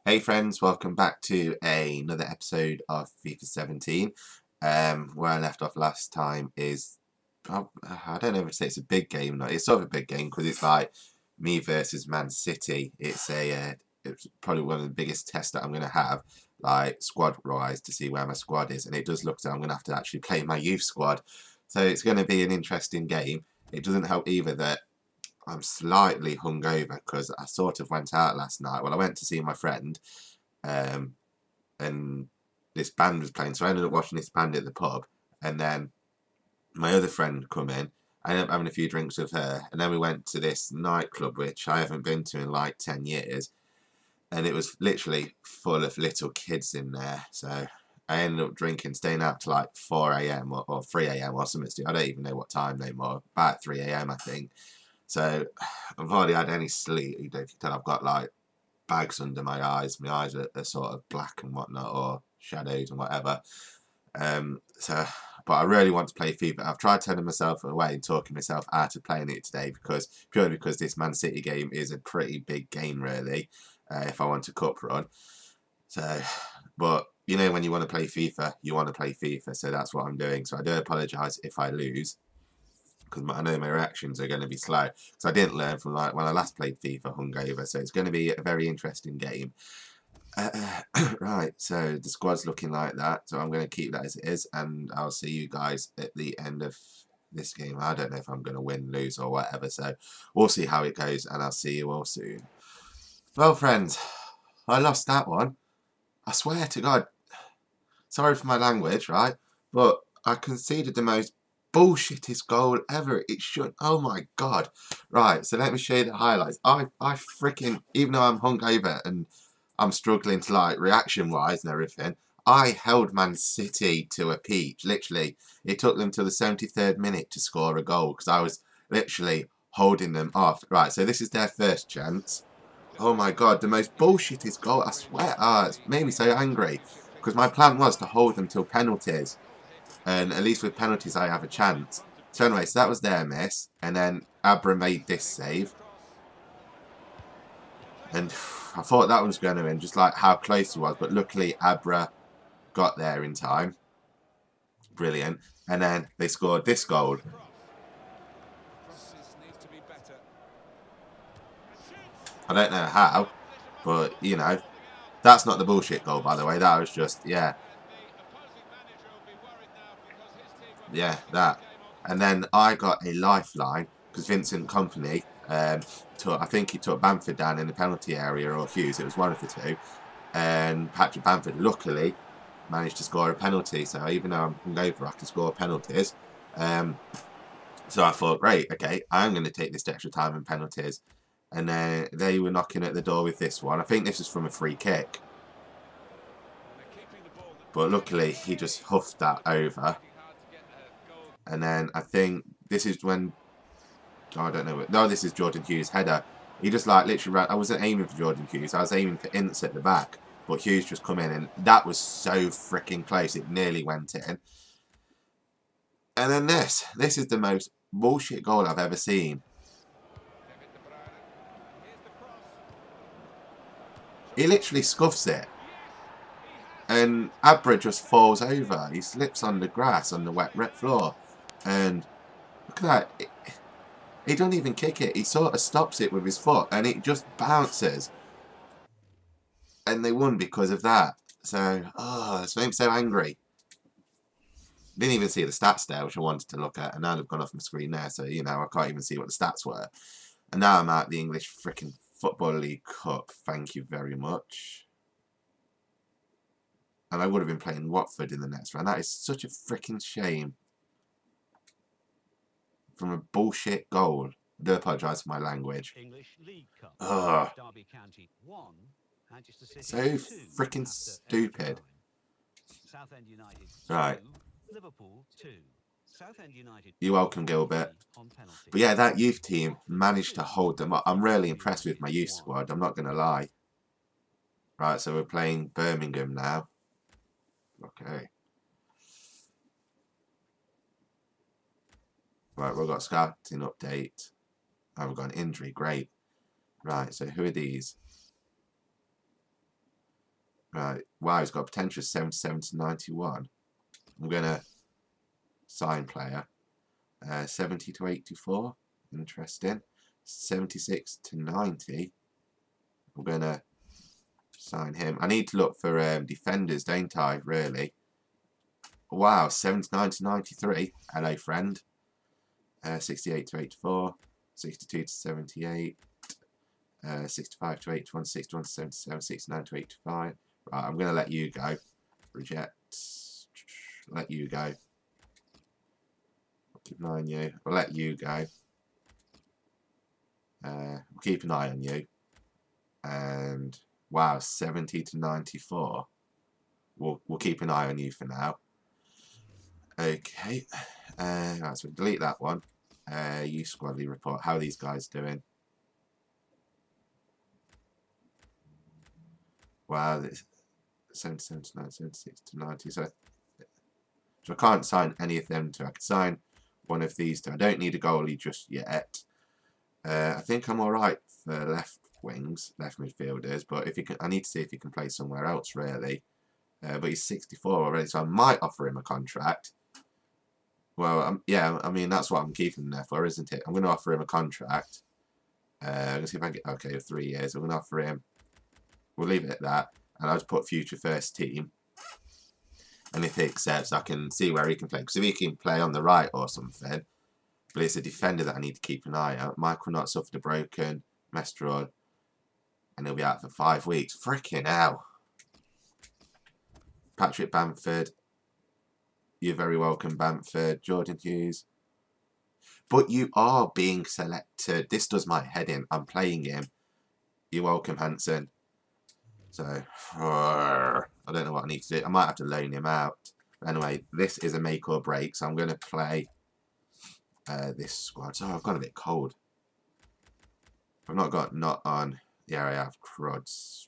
Hey friends, welcome back to another episode of FIFA 17. Where I left off last time is, I don't know if it's a big game or not. It's sort of a big game because it's like me versus Man City. It's probably one of the biggest tests that I'm going to have, like squad-wise, to see where my squad is. And it does look like I'm going to have to actually play my youth squad. So it's going to be an interesting game. It doesn't help either that I'm slightly hungover because I sort of went out last night. Well, I went to see my friend, and this band was playing, so I ended up watching this band at the pub. And then my other friend come in. I ended up having a few drinks with her, and then we went to this nightclub which I haven't been to in like 10 years, and it was literally full of little kids in there. So I ended up drinking, staying out to like 4 a.m. or 3 a.m. or something. I don't even know what time anymore. About 3 a.m. I think. So I've hardly had any sleep. You know, if you can tell, I've got like bags under my eyes. My eyes are sort of black and whatnot, or shadows and whatever. But I really want to play FIFA. I've tried turning myself away and talking myself out of playing it today purely because this Man City game is a pretty big game, really. If I want a cup run, so. But you know, when you want to play FIFA, you want to play FIFA. So that's what I'm doing. So I do apologise if I lose, because I know my reactions are going to be slow, because I didn't learn from like when I last played FIFA Hungover. So it's going to be a very interesting game. Right, so the squad's looking like that, so I'm going to keep that as it is, and I'll see you guys at the end of this game. I don't know if I'm going to win, lose, or whatever, so we'll see how it goes, and I'll see you all soon. Well, friends, I lost that one. I swear to God. Sorry for my language, right? But I conceded the most bullshittest goal ever. It should. Oh my God. Right, so let me show you the highlights. I freaking, even though I'm hungover and I'm struggling to like reaction wise and everything, I held Man City to a peach. Literally, it took them till the 73rd minute to score a goal because I was literally holding them off. Right, so this is their first chance. Oh my God, the most bullshittest goal, I swear. It's made me so angry because my plan was to hold them till penalties, and at least with penalties I have a chance. So anyway, so that was their miss, and then Abra made this save. And I thought that one was going to win, just like how close he was. But luckily, Abra got there in time. Brilliant. And then they scored this goal. I don't know how, but, you know, that's not the bullshit goal, by the way. That was just, yeah. Yeah, that. And then I got a lifeline, because Vincent Kompany, I think he took Bamford down in the penalty area, or Hughes, it was one of the two. And Patrick Bamford, luckily, managed to score a penalty. So even though I'm hungover, I can score penalties. So I thought, great, okay, I'm going to take this extra time in penalties. And then they were knocking at the door with this one. I think this is from a free kick. But luckily, he just huffed that over. And then I think this is when, I don't know, no, this is Jordan Hughes' header. He just like literally ran. I wasn't aiming for Jordan Hughes, I was aiming for Ince at the back. But Hughes just come in, and that was so freaking close, it nearly went in. And then this is the most bullshit goal I've ever seen. He literally scuffs it. And Abra just falls over. He slips on the grass, on the wet floor. And look at that. He don't even kick it. He sort of stops it with his foot. And it just bounces. And they won because of that. So, it's made me so angry. Didn't even see the stats there, which I wanted to look at. And now they've gone off my screen there. So, you know, I can't even see what the stats were. And now I'm at the English freaking Football League Cup. Thank you very much. And I would have been playing Watford in the next round. That is such a freaking shame. From a bullshit goal. I do apologise for my language. Ugh. So freaking stupid. Right. You're welcome, Gilbert. But yeah, that youth team managed to hold them up. I'm really impressed with my youth squad, I'm not going to lie. Right, so we're playing Birmingham now. Okay. Right, we've got scouting update. Oh, we've got an injury, great. Right, so who are these? Right. Wow, he's got potential 77 to 91. I'm going to sign player. 70 to 84. Interesting. 76 to 90. I'm going to sign him. I need to look for defenders, don't I, really? Wow, 79 to 93. Hello, friend. 68 to 84. 62 to 78. 65 to 81. 61 to 77. 69 to 85. Right, I'm going to let you go. Reject. Let you go. I'll keep an eye on you. I'll let you go. We'll keep an eye on you. And wow, 70 to 94. We'll keep an eye on you for now. Okay. Right, so delete that one. You squadly report. How are these guys doing? Wow, this 77 to 90, 76 to 90. So I can't sign any of them two. I can sign one of these two. I don't need a goalie just yet. I think I'm alright for left wings, left midfielders, but if he can, I need to see if he can play somewhere else really. But he's 64 already, so I might offer him a contract. Well, yeah, I mean that's what I'm keeping him there for, isn't it? I'm going to offer him a contract. Let's see if I can get, okay, 3 years. I'm going to offer him. We'll leave it at that, and I'll just put future first team. And if he accepts, I can see where he can play. Because if he can play on the right or something, but it's a defender that I need to keep an eye out. Michael not suffered a broken Mestrol, and he'll be out for 5 weeks. Freaking hell. Patrick Bamford. You're very welcome, Bamford. Jordan Hughes. But you are being selected. This does my head in. I'm playing him. You're welcome, Hansen. So, I don't know what I need to do. I might have to loan him out. But anyway, this is a make or break. So I'm going to play this squad. So I've gone a bit cold. I've not got not on. Yeah, I have Crods.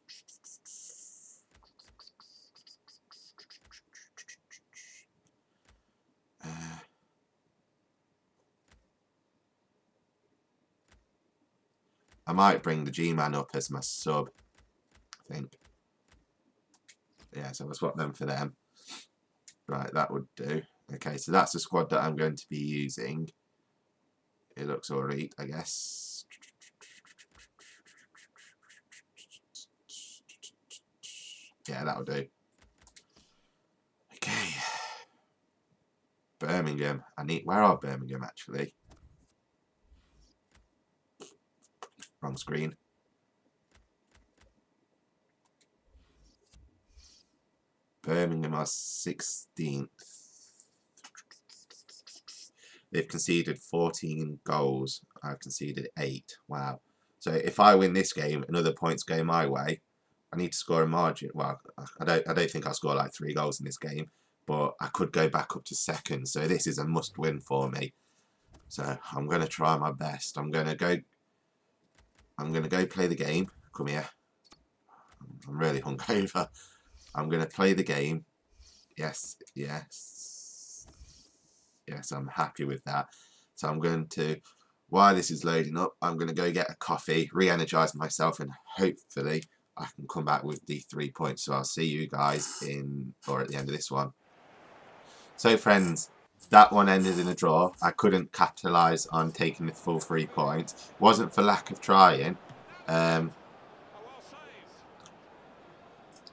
I might bring the G-Man up as my sub, I think. Yeah, so I'll swap them for them. Right, that would do. Okay, so that's the squad that I'm going to be using. It looks alright, I guess. Yeah, that'll do. Okay. Birmingham. Where are Birmingham actually? Wrong screen. Birmingham are 16th. They've conceded 14 goals. I've conceded 8. Wow. So if I win this game, another points go my way. I need to score a margin. Well, I don't think I'll score like 3 goals in this game, but I could go back up to second. So this is a must-win for me. So I'm going to try my best. I'm going to go play the game. Come here. I'm really hungover. I'm going to play the game. Yes, yes. Yes, I'm happy with that. So I'm going to, while this is loading up, I'm going to go get a coffee, re-energise myself, and hopefully I can come back with the 3 points. So I'll see you guys at the end of this one. So friends, that one ended in a draw. I couldn't capitalise on taking the full 3 points. Wasn't for lack of trying.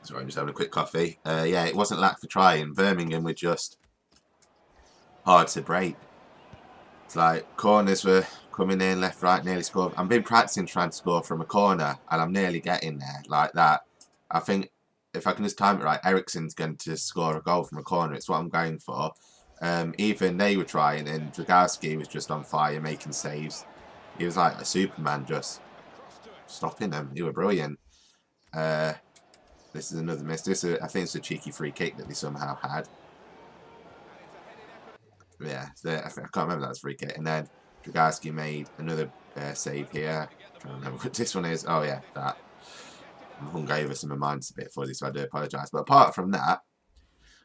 Sorry, I'm just having a quick coffee. Yeah, it wasn't lack for trying. Birmingham were just hard to break. It's like corners were coming in left, right, nearly scored. I've been practicing trying to score from a corner, and I'm nearly getting there like that. I think if I can just time it right, Eriksen's going to score a goal from a corner. It's what I'm going for. Even they were trying, and Dragowski was just on fire, making saves. He was like a Superman, just stopping them. He were brilliant. This is another miss. I think it's a cheeky free kick that they somehow had. Yeah, I can't remember that was free kick. And then Dragowski made another save here. I'm trying to remember what this one is. Oh yeah, that. I'm hungover, so my mind's a bit fuzzy, so I do apologise. But apart from that,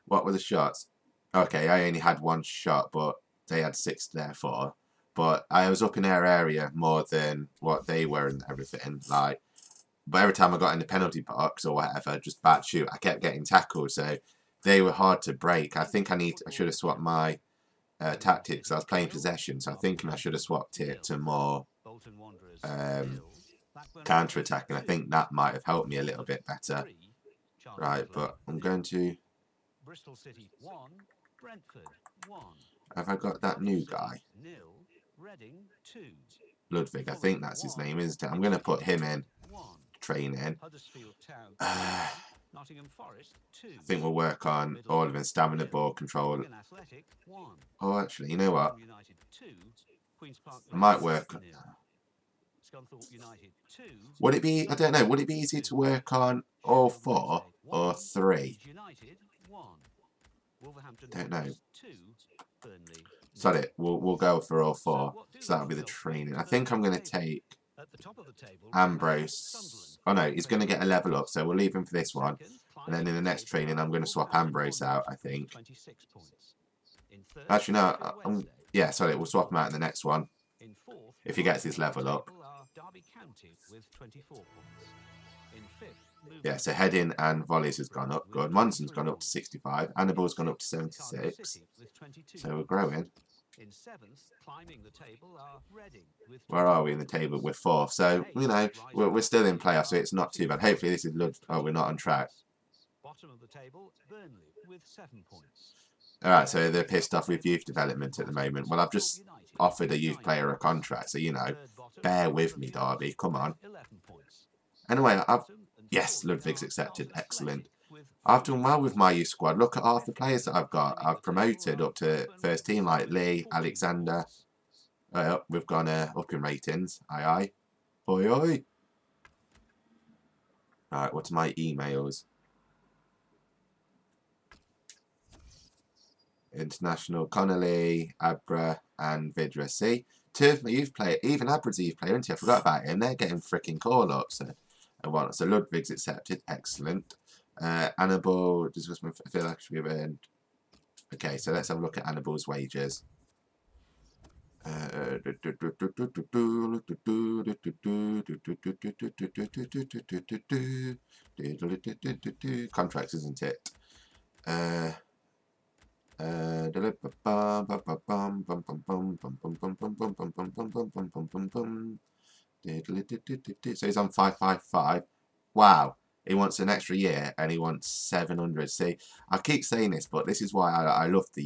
what were the shots? Okay, I only had 1 shot, but they had 6 therefore. But I was up in their area more than what they were and everything. Like, But every time I got in the penalty box or whatever, just about to shoot, I kept getting tackled. So they were hard to break. I think I should have swapped my tactics. I was playing possession, so I think I should have swapped it to more counter-attacking. I think that might have helped me a little bit better. Right, but I'm going to... Have I got that new guy? Ludwig, I think that's his name, isn't it? I'm going to put him in training. I think we'll work on all of his stamina, ball control. Oh, actually, you know what? I might work... Would it be, I don't know, would it be easier to work on all 4 or 3? Don't know. Sorry, we'll go for all 4. So that'll be the training. I think I'm going to take Ambrose. Oh no, he's going to get a level up, so we'll leave him for this one. And then in the next training, I'm going to swap Ambrose out, I think. Actually, no, yeah, sorry, we'll swap him out in the next one. If he gets his level up. Yeah, so heading and volleys has gone up. Good. Monson's gone up to 65. Annibal's gone up to 76. So we're growing. Where are we in the table? We're 4th. So, you know, we're still in playoffs, so it's not too bad. Hopefully this is... Oh, we're not on track. Alright, so they're pissed off with youth development at the moment. Well, I've just offered a youth player a contract, so, you know, bear with me, Derby. Come on. Anyway, yes, Ludwig's accepted. Excellent. I've done well with my youth squad. Look at half the players that I've got. I've promoted up to first team, like Lee, Alexander. We've gone up in ratings. Aye, aye. Oi, oi. Right, what's my emails? International, Connolly, Abra, and Vidra. See, 2 of my youth players, even Abra's a youth player, isn't he? I forgot about him. They're getting freaking call-ups. So Ludwig's accepted. Excellent. Annabelle, I feel like should be earned. Okay, so let's have a look at Annaballe's wages. Contracts, isn't it? So he's on 555. Wow. He wants an extra year and he wants 700. See, I keep saying this, but this is why I love the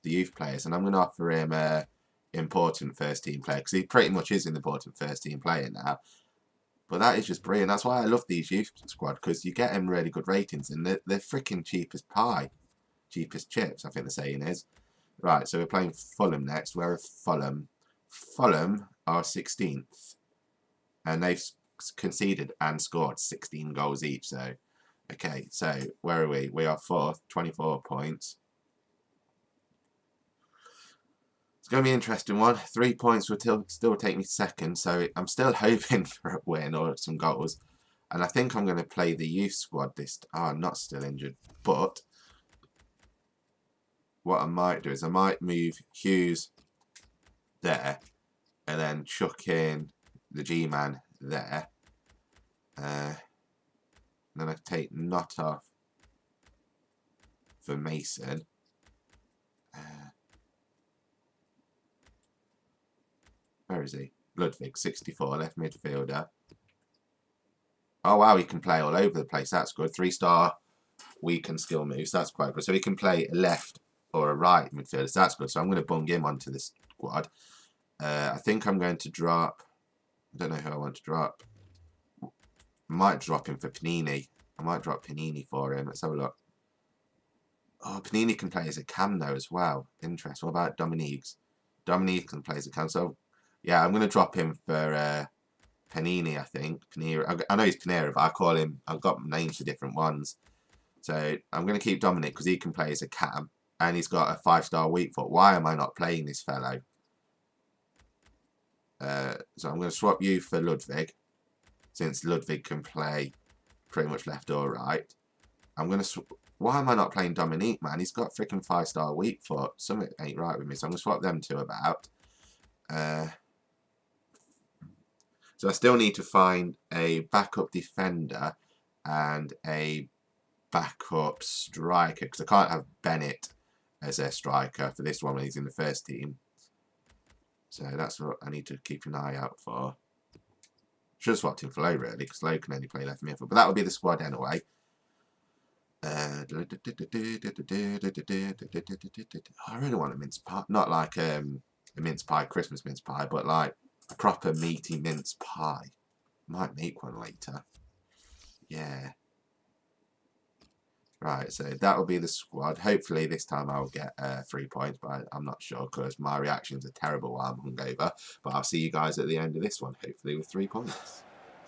youth players, and I'm going to offer him a important first team player because he pretty much is an important first team player now. But that is just brilliant. That's why I love these youth squad, because you get them really good ratings and they're freaking cheap as pie, cheapest chips, I think the saying is. Right, so we're playing Fulham next. Where are Fulham? Fulham are 16th, and they've conceded and scored 16 goals each. So, okay, so where are we? We are 4th, 24 points. It's going to be an interesting one. 3 points will still take me 2nd, so I'm still hoping for a win or some goals. And I think I'm going to play the youth squad this... Oh, I'm not still injured, but what I might do is I might move Hughes there and then chuck in the G-Man there. Then I take Knott off for Mason. Where is he? Ludwig, 64, left midfielder. Oh wow, he can play all over the place. That's good. 3-star weakened skill moves. That's quite good. So he can play a left or a right midfielder. So that's good. So I'm going to bung him onto this squad. I think I'm going to drop... I don't know who I want to drop. I might drop him for Panini. I might drop Panini for him. Let's have a look. Oh, Panini can play as a cam though as well. Interesting. What about Dominique's? Dominique can play as a cam. So, yeah, I'm going to drop him for Panini, I think. Panera. I know he's Panera, but I call him... I've got names for different ones. So, I'm going to keep Dominic because he can play as a cam. And he's got a 5-star weak foot. Why am I not playing this fellow? So I'm going to swap you for Ludwig, since Ludwig can play pretty much left or right. I'm going to... Why am I not playing Dominique, man? He's got freaking 5-star weak foot. Something ain't right with me, so I'm going to swap them two about. So I still need to find a backup defender and a backup striker, because I can't have Bennett as a striker for this one when he's in the first team. So that's what I need to keep an eye out for. Should have swapped him for Lowe, really, because Lowe can only play left midfield. But that would be the squad anyway. I really want a mince pie. Not like a mince pie, Christmas mince pie, but like a proper meaty mince pie. Might make one later. Yeah. Right, so that will be the squad. Hopefully this time I'll get 3 points, but I'm not sure because my reactions are terrible while I'm hungover. But I'll see you guys at the end of this one, hopefully with 3 points.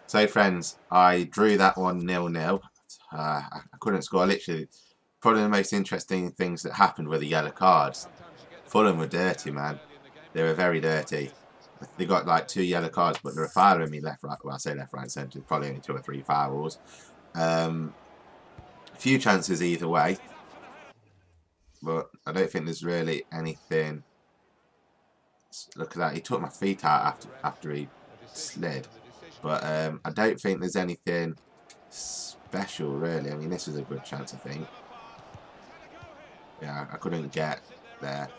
So friends, I drew that one 0-0. I couldn't score. Literally, probably the most interesting things that happened were the yellow cards. Fulham were dirty, man. They were very dirty. They got like 2 yellow cards, but they were fouling me left, right. Well, I say left, right, centre. Probably only 2 or 3 fouls. A few chances either way, but I don't think there's really anything. Look at that, he took my feet out after he slid, but I don't think there's anything special really. I mean, this was a good chance, I think. Yeah, I couldn't get there,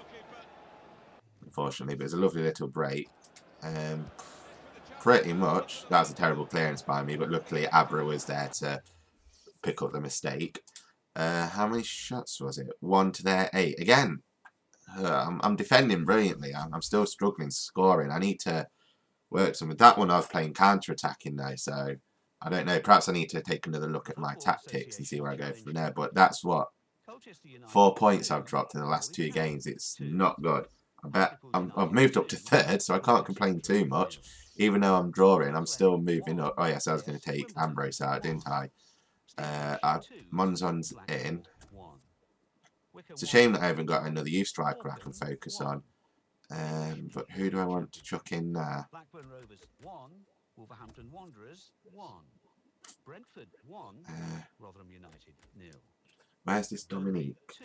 unfortunately, but it was a lovely little break. Pretty much, that was a terrible clearance by me, but luckily Abra was there to pick up the mistake. How many shots was it? 1 to their 8. Again, I'm defending brilliantly. I'm still struggling scoring. I need to work some. With that one I was playing counter-attacking though, so I don't know. Perhaps I need to take another look at my tactics and see where I go from there. But that's what 4 points I've dropped in the last 2 games. It's not good. I bet I've moved up to 3rd, so I can't complain too much. Even though I'm drawing, I'm still moving up. Oh yes, I was going to take Ambrose out, didn't I? Monzon's in. It's a shame that I haven't got another youth striker I can focus on. But who do I want to chuck in there? Blackburn Rovers 1, Wolverhampton Wanderers 1, Brentford 1, Rotherham United 0. Where's this Dominique? 2,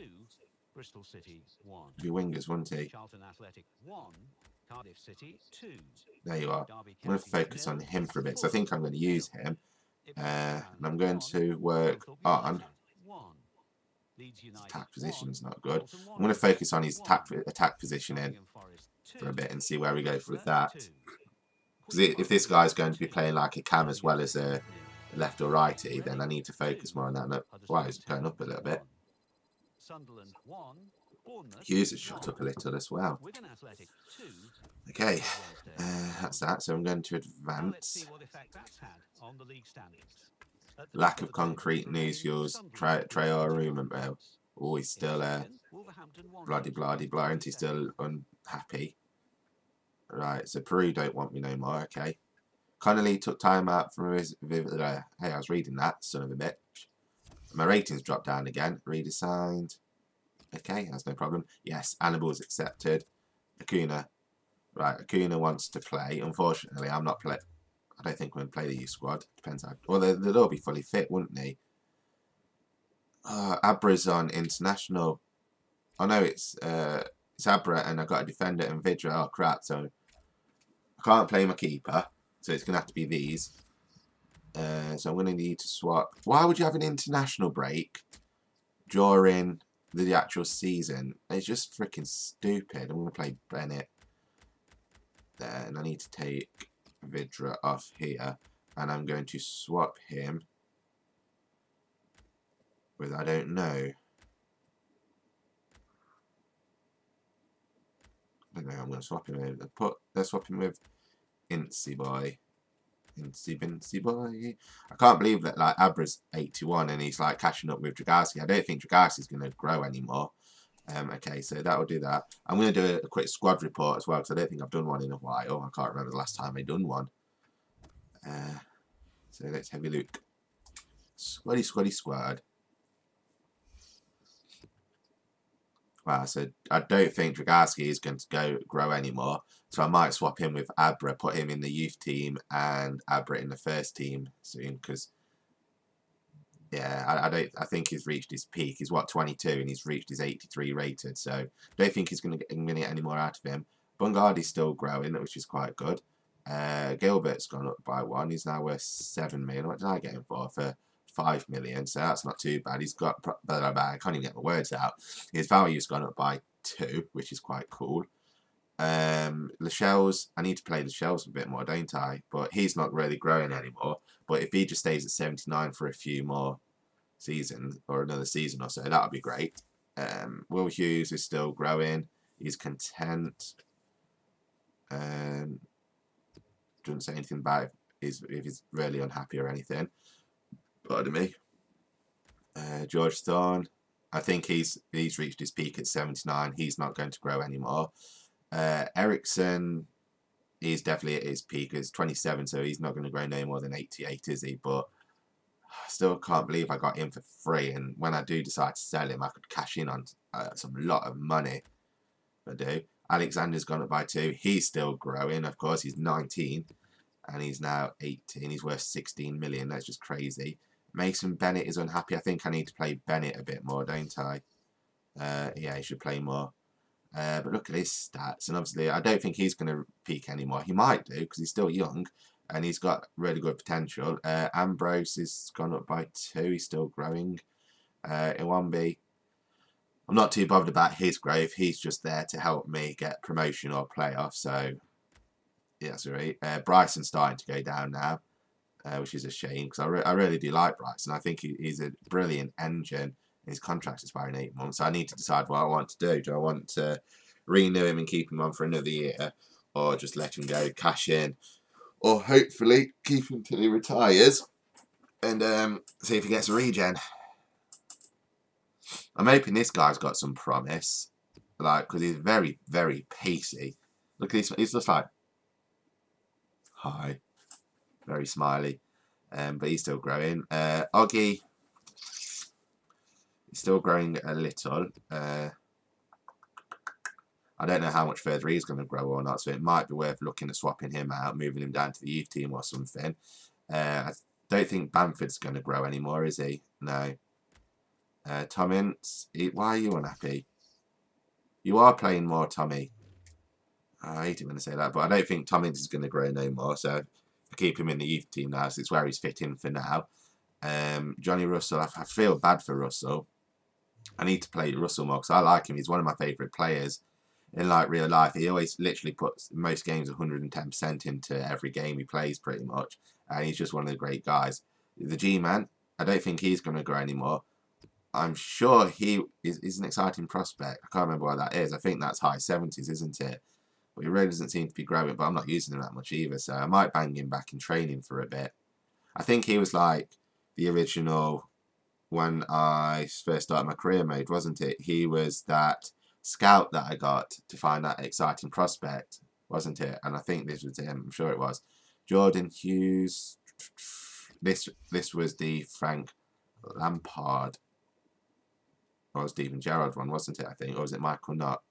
Bristol City 1. Your wingers, wasn't he? Charlton Athletic 1, Cardiff City 2. There you are. I'm going to focus on him for a bit, so I think I'm going to use him. And I'm going to work on his attack position's not good. I'm going to focus on his attack positioning for a bit and see where we go with that. Because if this guy's going to be playing like a cam as well as a left or righty, then I need to focus more on that. No, wow, he's going up a little bit. Hughes has shot up a little as well. Okay, that's that. So I'm going to advance. Lack of concrete news fuels. Traore, oh, he's still bloody blah, and he's still unhappy. Right, so Peru don't want me no more. Okay, Connolly took time out from his. Hey, I was reading that, son of a bitch. My ratings dropped down again. Redesigned. Okay, that's no problem. Yes, Annibal's accepted. Acuna. Right, Acuna wants to play. Unfortunately, I'm not playing. I don't think we're going to play the youth squad. Depends how. Well, they'd all be fully fit, wouldn't they? Abra's on international. Oh no, it's Abra, and I've got a defender and Vidra. Oh crap! So I can't play my keeper, so it's going to have to be these. So I'm going to need to swap. Why would you have an international break during the actual season? It's just freaking stupid. I'm going to play Bennett there, and I need to take Vidra off here, and I'm going to swap him with, I don't know. I'm going to swap him with. Let's swap him with Incy Boy. Incy Boy. I can't believe that like Abra's 81 and he's like catching up with Dragowski. I don't think Dragowski's going to grow anymore. Okay, so that will do that. I'm going to do a quick squad report as well, because I don't think I've done one in a while. I can't remember the last time I've done one. So let's have a look. Squad. Wow, so I don't think Dragowski is going to grow anymore. So I might swap him with Abra, put him in the youth team and Abra in the first team soon, because yeah, I think he's reached his peak. He's what, 22, and he's reached his 83 rated. So I don't think he's going to get any more out of him. Bungardi's still growing, which is quite good. Gilbert's gone up by 1. He's now worth 7 million. What did I get him for? For 5 million. So that's not too bad. He's got, I can't even get my words out. His value's gone up by 2, which is quite cool. Lascelles, I need to play Lascelles a bit more, don't I? But he's not really growing anymore. But if he just stays at 79 for a few more seasons, or another season or so, that would be great. Will Hughes is still growing. He's content. Doesn't say anything about if he's really unhappy or anything. Pardon me. George Thorne, I think he's reached his peak at 79. He's not going to grow anymore. Ericsson, he's definitely at his peak. It's 27, so he's not going to grow no more than 88, is he? But I still can't believe I got him for free. And when I do decide to sell him, I could cash in on some lot of money. I do. Alexander's gone up by 2. He's still growing, of course. He's 19, and he's now 18. He's worth 16 million. That's just crazy. Mason Bennett is unhappy. I think I need to play Bennett a bit more, don't I? Yeah, he should play more. But look at his stats, and obviously I don't think he's going to peak anymore. He might do, because he's still young, and he's got really good potential. Ambrose has gone up by 2. He's still growing. Iwambi, I'm not too bothered about his growth. He's just there to help me get promotion or playoff. So, yeah, sorry. Bryson's starting to go down now, which is a shame, because I really do like Bryson. I think he's a brilliant engine. His contract's expiring in 8 months. So I need to decide what I want to do. Do I want to renew him and keep him on for another year, or just let him go, cash in, or hopefully keep him till he retires and see if he gets a regen? I'm hoping this guy's got some promise, like, because he's very, very pacey. Look at this, he's just like, hi, very smiley, but he's still growing. Oggy, he's still growing a little. I don't know how much further he's going to grow or not, so it might be worth looking at swapping him out, moving him down to the youth team or something. I don't think Bamford's going to grow anymore, is he? No. Tom Ince, why are you unhappy? You are playing more, Tommy. I hate it when I say that, but I don't think Tom Ince is going to grow no more, so I keep him in the youth team now, so it's where he's fitting for now. Johnny Russell, I feel bad for Russell. I need to play Russell more, because I like him. He's one of my favourite players in like real life. He always literally puts most games 110% into every game he plays, pretty much, and he's just one of the great guys. The G-Man, I don't think he's going to grow anymore. I'm sure he is an exciting prospect. I can't remember what that is. I think that's high 70s, isn't it? But he really doesn't seem to be growing, but I'm not using him that much either, so I might bang him back in training for a bit. I think he was like the original when I first started my career mode, wasn't it? He was that scout that I got to find that exciting prospect, wasn't it? And I think this was him. I'm sure it was. Jordan Hughes. This was the Frank Lampard or Stephen Gerrard one, wasn't it? I think, or was it Michael Knott?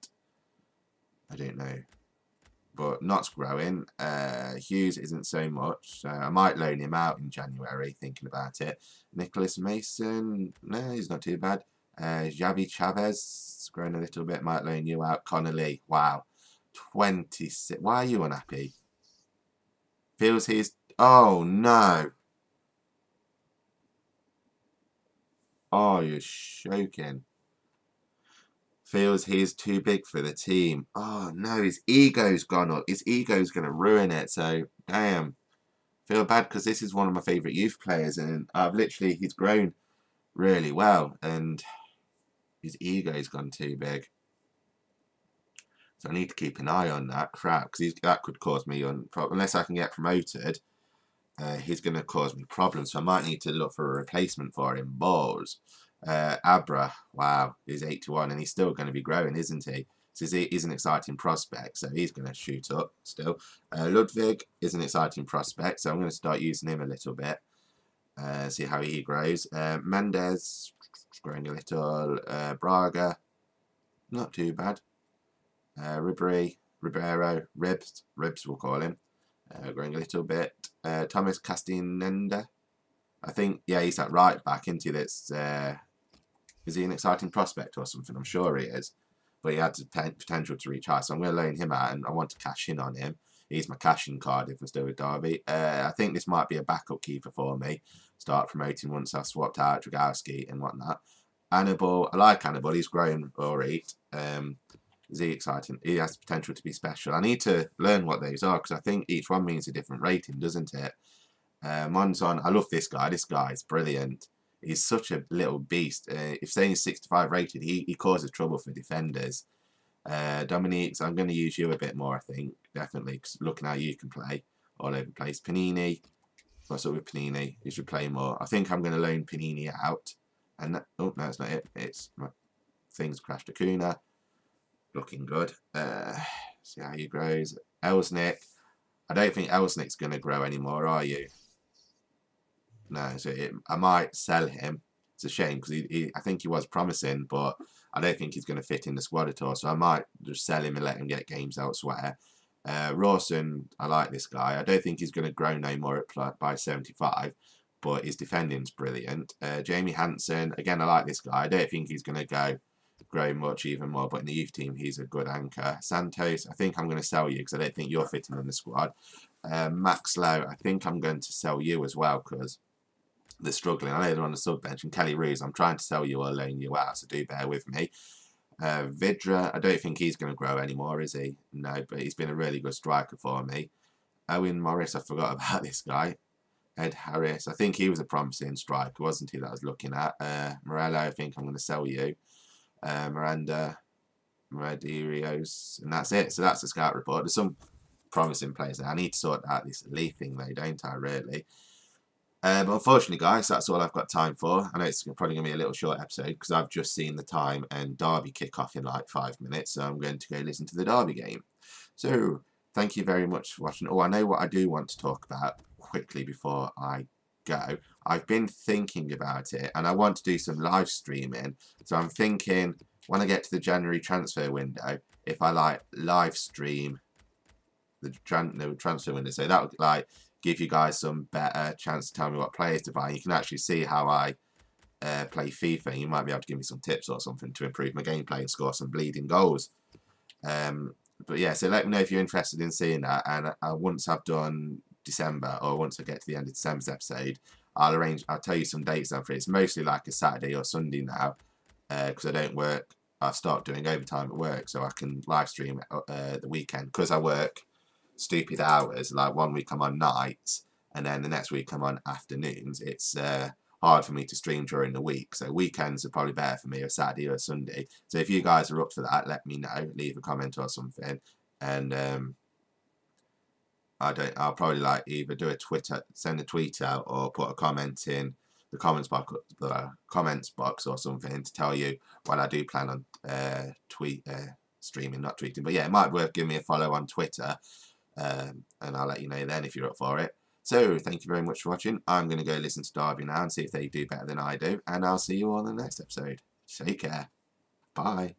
I don't know. But Knott's growing. Hughes isn't so much. So I might loan him out in January, thinking about it. Nicholas Mason, no, he's not too bad. Javi Chavez, growing a little bit, might loan you out. Connolly, wow. 26. Why are you unhappy? Feels he's... Oh, no. Oh, you're joking. Feels he's too big for the team. Oh, no, his ego's gone up. His ego's going to ruin it. So, damn. Feel bad because this is one of my favourite youth players. And he's grown really well. And his ego's gone too big. So I need to keep an eye on that crap. Because that could cause me, unless I can get promoted, he's going to cause me problems. So I might need to look for a replacement for him. Balls. Abra, wow, he's 81 and he's still going to be growing, isn't he? So he's an exciting prospect, so he's going to shoot up still. Ludwig is an exciting prospect, so I'm going to start using him a little bit, see how he grows. Mendes, growing a little. Braga, not too bad. Ribeiro, Ribs we'll call him, growing a little bit. Thomas Castinenda, I think, yeah, he's that right back into this. Is he an exciting prospect or something? I'm sure he is. But he had the potential to reach high. So I'm going to loan him out and I want to cash in on him. He's my cashing card if we're still with Derby. I think this might be a backup keeper for me. Start promoting once I've swapped out Dragowski and whatnot. Hannibal, I like Hannibal. He's grown alright. Is he exciting? He has potential to be special. I need to learn what those are because I think each one means a different rating, doesn't it? Monzon, I love this guy. This guy is brilliant. He's such a little beast. If saying he's 65 rated, he causes trouble for defenders. Dominique, I'm going to use you a bit more, I think. Definitely, because looking how you can play all over the place. Panini, what's up with Panini? He should play more. I think I'm going to loan Panini out. And oh, no, it's not it. It's my things crashed. Acuna, looking good. See how he grows. Elsnick, I don't think Elsnick's going to grow anymore, are you? No, so I might sell him. It's a shame because I think he was promising, but I don't think he's going to fit in the squad at all. So I might just sell him and let him get games elsewhere. Rawson, I like this guy. I don't think he's going to grow no more by 75, but his defending's brilliant. Jamie Hansen, again, I like this guy. I don't think he's going to grow much even more, but in the youth team, he's a good anchor. Santos, I think I'm going to sell you because I don't think you're fitting in the squad. Max Lowe, I think I'm going to sell you as well because they're struggling. I know they're on the sub bench. And Kelly Roos, I'm trying to sell you or loan you out, so do bear with me. Vidra, I don't think he's going to grow anymore, is he? No, but he's been a really good striker for me. Owen Morris, I forgot about this guy. Ed Harris, I think he was a promising striker, wasn't he, that I was looking at. Morello, I think I'm going to sell you. Miranda, Maradirios, and that's it. So that's the scout report. There's some promising players there. I need to sort out this Lee thing though, don't I, really? But unfortunately, guys, that's all I've got time for. I know it's probably going to be a little short episode because I've just seen the time and Derby kick off in like 5 minutes. So I'm going to go listen to the Derby game. So thank you very much for watching. Oh, I know what I do want to talk about quickly before I go. I've been thinking about it and I want to do some live streaming. So I'm thinking when I get to the January transfer window, if I like live stream the transfer window, so that would like give you guys some better chance to tell me what players to buy. You can actually see how I play FIFA. You might be able to give me some tips or something to improve my gameplay and score some bleeding goals. But yeah, so let me know if you're interested in seeing that. And once I've done December, or once I get to the end of December's episode, I'll tell you some dates I'm free. It's mostly like a Saturday or Sunday now, because I don't work. I've started doing overtime at work, so I can live stream the weekend because I work stupid hours. Like 1 week I'm on nights, and then the next week I'm on afternoons. It's hard for me to stream during the week, so weekends are probably better for me, a Saturday or a Sunday. So if you guys are up for that, let me know. Leave a comment or something, and I'll probably like either do a send a tweet out, or put a comment in the comments box or something to tell you what I do plan on streaming, not tweeting. But yeah, it might be worth giving me a follow on Twitter, and I'll let you know then if you're up for it. So thank you very much for watching. I'm going to go listen to Derby now and see if they do better than I do, and I'll see you all in the next episode. Take care. Bye.